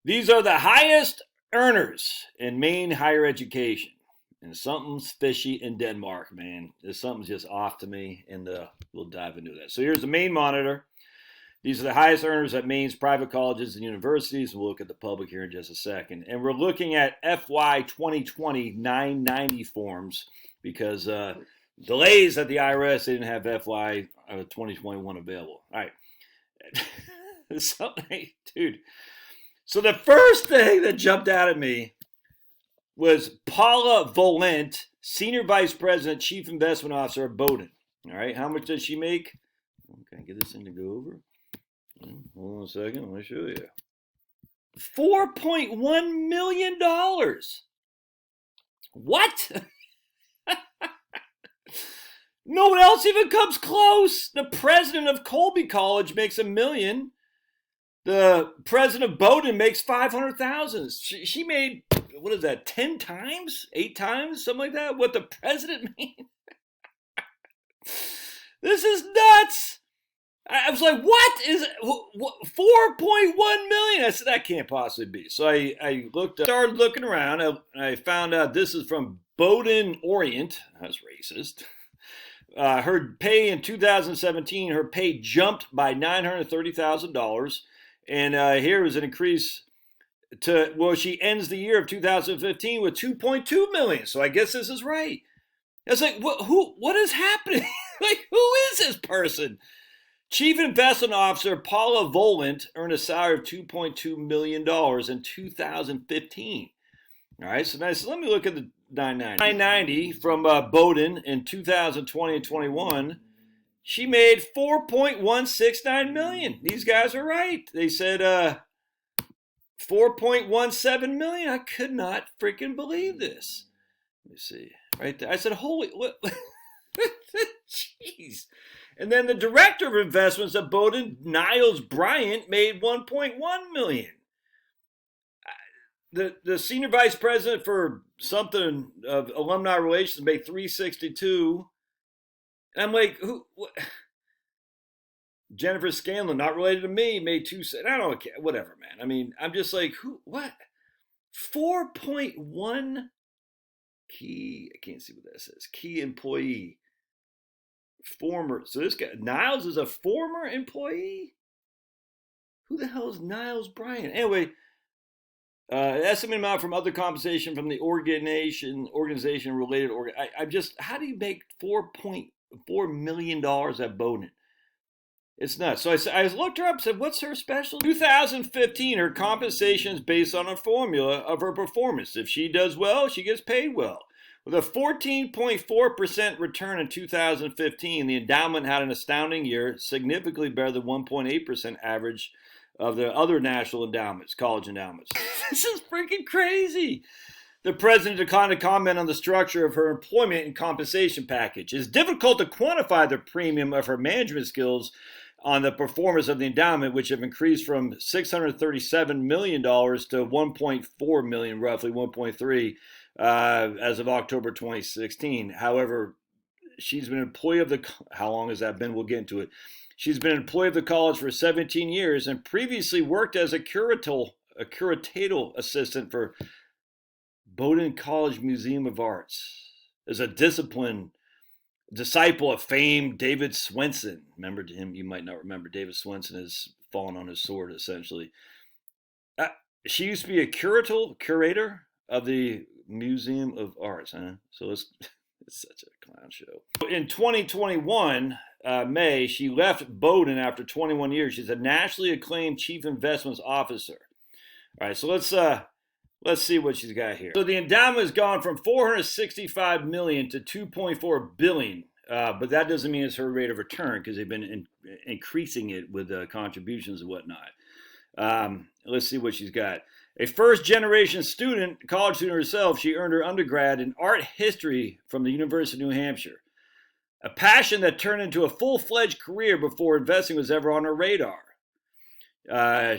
These are the highest earners in Maine higher education. And something's fishy in Denmark, man. There's something's just off to me, and we'll dive into that. So here's the Maine Monitor. These are the highest earners at Maine's private colleges and universities. We'll look at the public here in just a second. And we're looking at FY 2020 990 forms because delays at the IRS, they didn't have FY 2021 available. All right. Dude. So the first thing that jumped out at me was Paula Volent, Senior Vice President, Chief Investment Officer of Bowdoin. All right. How much does she make? Okay, get this thing to go over. Hold on a second. Let me show you. $4.1 million. What? No one else even comes close. The president of Colby College makes $1 million. The president of Bowdoin makes $500,000. She made, what is that, 10 times? 8 times? Something like that? What the president made? This is nuts. I was like, what is 4.1 million? I said, that can't possibly be. So I started looking around, and I found out this is from Bowdoin Orient. That's racist. Her pay in 2017, her pay jumped by $930,000. And here was an increase to, well, she ends the year of 2015 with 2.2 million. So I guess this is right. I was like, what is happening? Like, who is this person? Chief Investment Officer Paula Volent earned a salary of $2.2 million in 2015. All right, so nice. So let me look at the 990. 990 from Bowdoin in 2020 and 21. She made $4.169 million. These guys are right. They said $4.17 million. I could not freaking believe this. Let me see. Right there. I said, holy, what? Jeez. And then the director of investments at Bowdoin, Niles Bryant, made $1.1 million. The senior vice president for something of alumni relations made $362. And I'm like, who? What? Jennifer Scanlon, not related to me, made $2. I don't care. Whatever, man. I mean, I'm just like, who? What? 4.1 key. I can't see what that says. Key employee. Former. So this guy, Niles, is a former employee? Who the hell is Niles Bryant? Anyway, estimated amount from other compensation from the organization related. I'm just, how do you make $4.4 million at Bowdoin? It's nuts. So I looked her up and said, what's her special? 2015, her compensation is based on a formula of her performance. If she does well, she gets paid well. With a 14.4% return in 2015, the endowment had an astounding year, significantly better than 1.8% average of the other national endowments, college endowments. This is freaking crazy. The president declined to comment on the structure of her employment and compensation package. It's difficult to quantify the premium of her management skills on the performance of the endowment, which have increased from $637 million to $1.4 million, roughly 1.3, as of October 2016. However, she's been an employee of the, how long has that been? We'll get into it. She's been an employee of the college for 17 years and previously worked as a curatorial assistant for Bowdoin College Museum of Arts. As a disciple of famed David Swenson. Remember him? You might not remember. David Swenson has fallen on his sword, essentially. She used to be a curator of the Museum of Arts. Huh? So it's such a clown show. In 2021, May, she left Bowdoin after 21 years. She's a nationally acclaimed chief investments officer. All right, so let's see what she's got here. So the endowment has gone from $465 million to $2.4 billion, but that doesn't mean it's her rate of return because they've been increasing it with contributions and whatnot. Let's see what she's got. A first-generation student, college student herself, she earned her undergrad in art history from the University of New Hampshire. A passion that turned into a full-fledged career before investing was ever on her radar.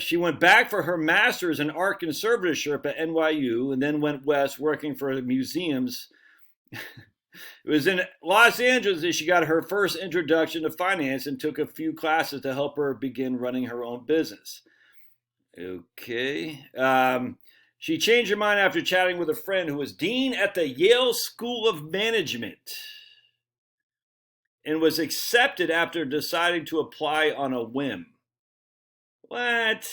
She went back for her master's in art conservatorship at NYU and then went west working for museums. It was in Los Angeles that she got her first introduction to finance and took a few classes to help her begin running her own business. Okay. She changed her mind after chatting with a friend who was dean at the Yale School of Management and was accepted after deciding to apply on a whim. What?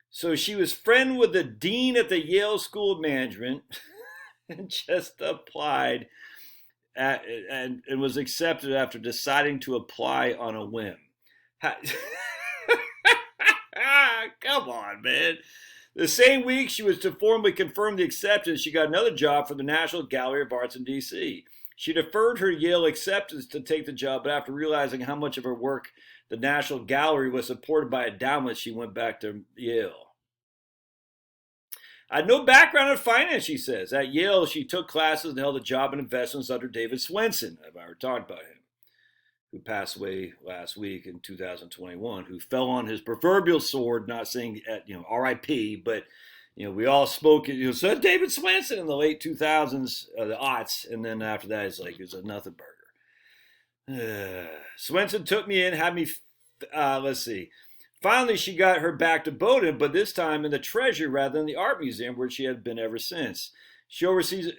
So she was friend with the dean at the Yale School of Management and just applied and was accepted after deciding to apply on a whim. Come on, man. The same week she was to formally confirm the acceptance, she got another job for the National Gallery of Arts in D.C. She deferred her Yale acceptance to take the job, but after realizing how much of her work the National Gallery was supported by endowments, she went back to Yale. I had no background in finance, she says. At Yale, she took classes and held a job in investments under David Swensen. I've already talked about him, who passed away last week in 2021, who fell on his proverbial sword, not saying, R.I.P., but, we all spoke, so David Swensen in the late 2000s, the aughts, and then after that, it's like, it was a nothing burger. Swensen took me in, had me, let's see. Finally, she got her back to Bowdoin, but this time in the Treasury rather than the Art Museum, where she had been ever since. She oversees,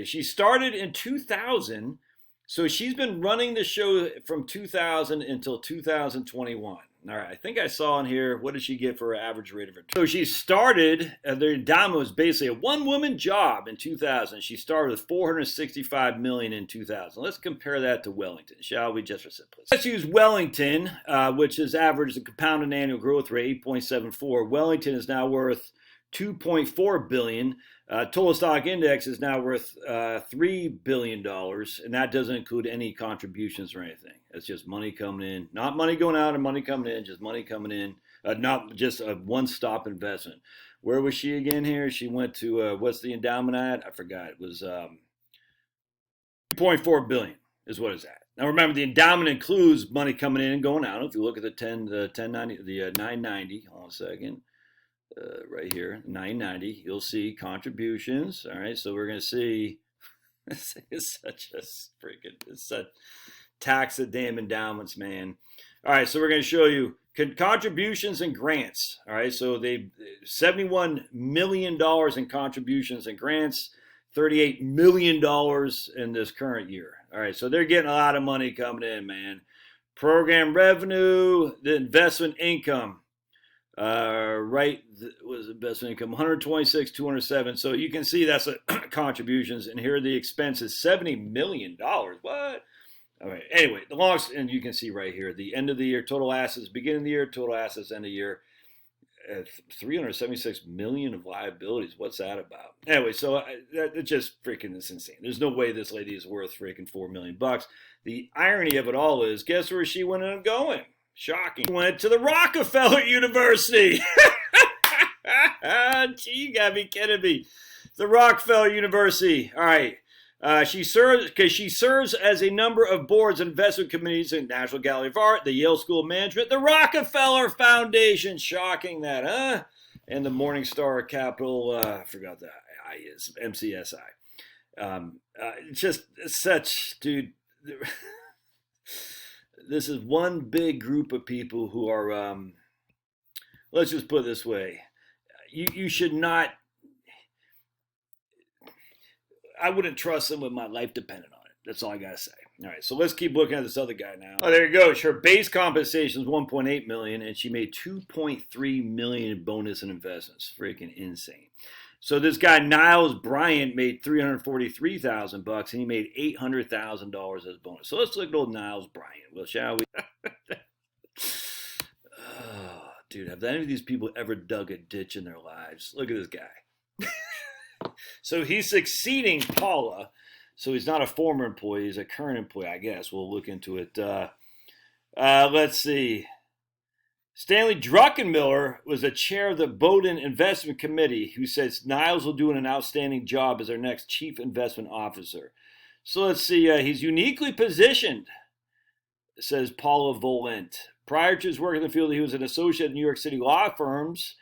she started in 2000, so she's been running the show from 2000 until 2021. All right, I think I saw in here, what did she get for her average rate of return? So she started, the endowment was basically a one-woman job in 2000. She started with $465 million in 2000. Let's compare that to Wellington, shall we, just for simplicity? Let's use Wellington, which has averaged a compounded annual growth rate 8.74. Wellington is now worth $2.4 billion. Total stock index is now worth $3 billion, and that doesn't include any contributions or anything. It's just money coming in, not money going out and money coming in, just money coming in, not just a one-stop investment. Where was she again here? She went to, what's the endowment at? I forgot. It was $2.4 billion is what it's at. Now remember, the endowment includes money coming in and going out. If you look at the 990, hold on a second. Right here, 990, you'll see contributions. All right, so we're going to see, this is such a freaking, it's such tax the damn endowments, man. All right, so we're going to show you contributions and grants. All right, so they $71 million in contributions and grants, $38 million in this current year. All right, so they're getting a lot of money coming in, man. Program revenue, the investment income. Was investment income 126, 207. So you can see that's contributions, and here are the expenses, $70 million. What? All right. Anyway, the loss, and you can see right here, the end of the year, total assets, beginning of the year, total assets, end of the year, 376 million of liabilities. What's that about? Anyway, so it just freaking is insane. There's no way this lady is worth freaking $4 million. The irony of it all is, guess where she went and going? Shocking. Went to the Rockefeller University. Gee, you gotta be kidding me. The Rockefeller University. All right. She serves as a number of boards and investment committees in National Gallery of Art, the Yale School of Management, the Rockefeller Foundation. Shocking that, huh? And the Morningstar Capital, I forgot that. MCSI. Just such, dude. This is one big group of people who are, let's just put it this way. You should not, I wouldn't trust them with my life dependent on it. That's all I got to say. All right, so let's keep looking at this other guy now. Oh, there you go. Her base compensation is $1.8 million, and she made $2.3 million in bonus and investments. Freaking insane. So this guy, Niles Bryant, made $343,000, and he made $800,000 as bonus. So let's look at old Niles Bryant. Well, shall we? Oh, dude, have any of these people ever dug a ditch in their lives? Look at this guy. So he's succeeding Paula. So he's not a former employee. He's a current employee, I guess. We'll look into it. Let's see. Stanley Druckenmiller was the chair of the Bowdoin Investment Committee, who says Niles will do an outstanding job as our next chief investment officer. So let's see. He's uniquely positioned, says Paula Volent. Prior to his work in the field, he was an associate at New York City law firms.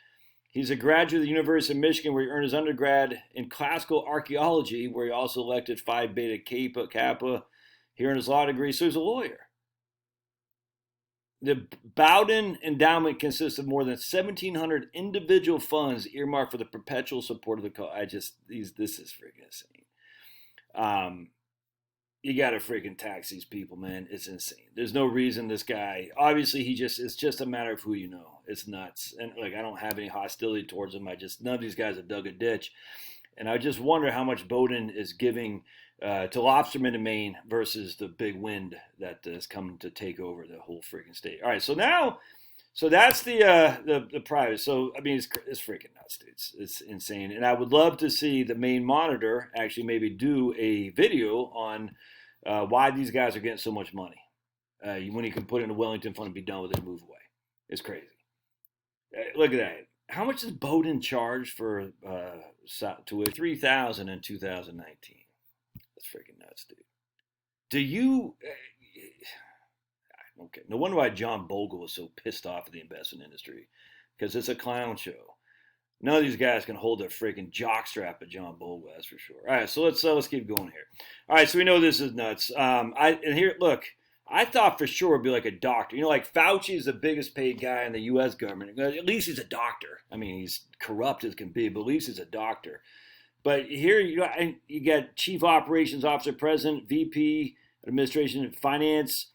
He's a graduate of the University of Michigan, where he earned his undergrad in classical archaeology, where he also elected Phi Beta Kappa. He earned his law degree, so he's a lawyer. The Bowden Endowment consists of more than 1,700 individual funds earmarked for the perpetual support of the college. This is freaking insane. You got to freaking tax these people, man. It's insane. There's no reason this guy, obviously, it's just a matter of who you know. It's nuts. And like, I don't have any hostility towards him. None of these guys have dug a ditch. And I just wonder how much Bowden is giving to lobstermen in Maine versus the big wind that is coming to take over the whole freaking state. All right, so that's the private. So I mean, it's freaking nuts, dude. It's insane. And I would love to see the Maine Monitor actually maybe do a video on why these guys are getting so much money when you can put it in a Wellington fund and be done with it and move away. It's crazy. Look at that. How much does Bowden charge for tuition? $3,000 in 2019. That's freaking nuts, dude. Do you? Okay, no wonder why John Bogle was so pissed off at the investment industry, because it's a clown show. None of these guys can hold their freaking jockstrap at John Bogle, that's for sure. All right, so let's keep going here. All right, so we know this is nuts. I thought for sure it'd be like a doctor. You know, like Fauci is the biggest paid guy in the U.S. government. At least he's a doctor. I mean, he's corrupt as can be, but at least he's a doctor. But here you got Chief Operations Officer, President, VP, Administration, Finance,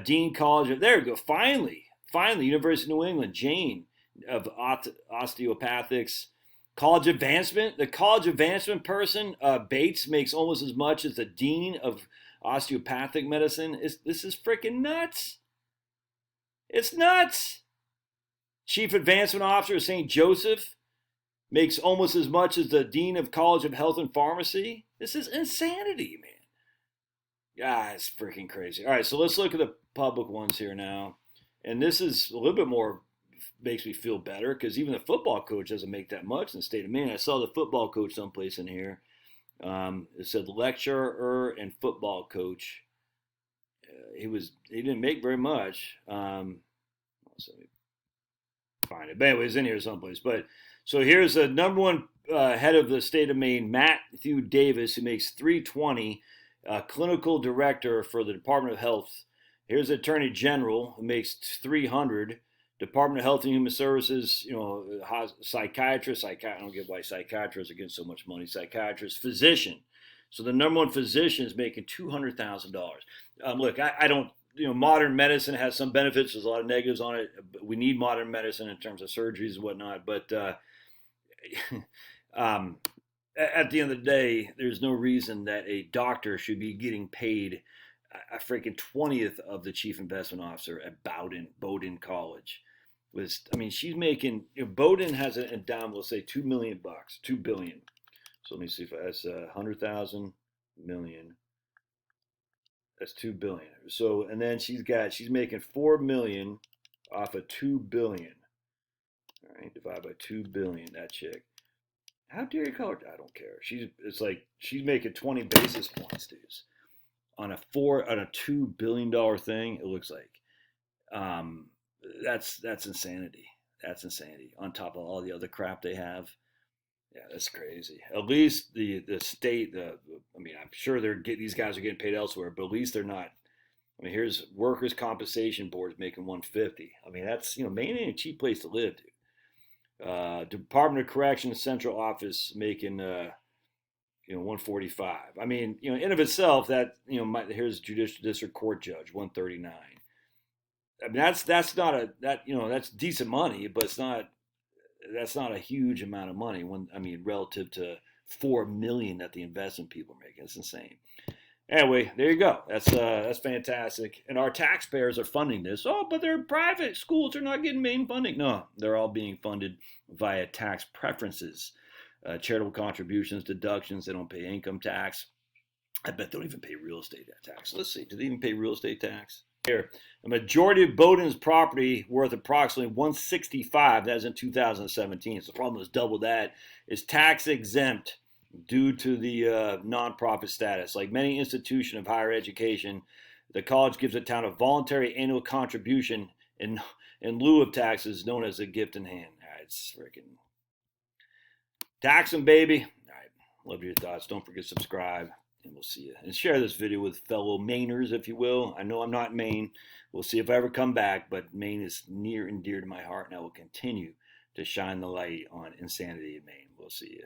Dean College. There we go. Finally, University of New England, Jane of Osteopathics. College Advancement. The College Advancement person, Bates, makes almost as much as the Dean of Osteopathic Medicine. This is freaking nuts. It's nuts. Chief Advancement Officer of St. Joseph makes almost as much as the Dean of College of Health and Pharmacy. This is insanity, man. Yeah, it's freaking crazy. All right, so let's look at the public ones here now. And this is a little bit more, makes me feel better, because even the football coach doesn't make that much in the state of Maine. I saw the football coach someplace in here. It said lecturer and football coach. He didn't make very much. Let me find it. But anyways, in here someplace. But so here's the number one head of the state of Maine, Matthew Davis, who makes $320, clinical director for the Department of Health. Here's the Attorney General, who makes $300. Department of Health and Human Services, psychiatrist. I don't get why psychiatrists are getting so much money. Psychiatrist, physician. So the number one physician is making $200,000. Look, I don't. Modern medicine has some benefits. There's a lot of negatives on it. We need modern medicine in terms of surgeries and whatnot. But at the end of the day, there's no reason that a doctor should be getting paid a freaking 20th of the chief investment officer at Bowden College. She's making. Bowden has an endowment, let's say $2 million, $2 billion. So let me see if that's 100,000 million. That's $2 billion. So and then she's making $4 million off of $2 billion. All right, divide by $2 billion. That chick. How dare you call her? I don't care. She's making 20 basis points, dudes, on a $2 billion thing. It looks like. That's insanity. That's insanity. On top of all the other crap they have. Yeah, that's crazy. At least the state, I'm sure these guys are getting paid elsewhere, but at least they're not. Here's Workers' Compensation Board's making $150. That's, Maine ain't a cheap place to live, dude. Department of Corrections Central Office making, $145. In of itself, that, here's Judicial District Court Judge, $139. That's decent money, but that's not a huge amount of money relative to $4 million that the investment people are making. It's insane. Anyway, there you go. That's fantastic. And our taxpayers are funding this. Oh, but they're private schools. They're not getting Maine funding. No, they're all being funded via tax preferences, charitable contributions, deductions. They don't pay income tax. I bet they don't even pay real estate tax. Let's see. Do they even pay real estate tax? Here, a majority of Bowden's property worth approximately $165. That's in 2017. So for almost double that is tax exempt due to the nonprofit status. Like many institutions of higher education, the college gives the town a voluntary annual contribution in lieu of taxes, known as a gift in hand. All right, it's freaking tax them, baby. All right, love your thoughts. Don't forget to subscribe. and we'll see you. And share this video with fellow Mainers, if you will. I know I'm not in Maine. We'll see if I ever come back, but Maine is near and dear to my heart, and I will continue to shine the light on insanity in Maine. We'll see you.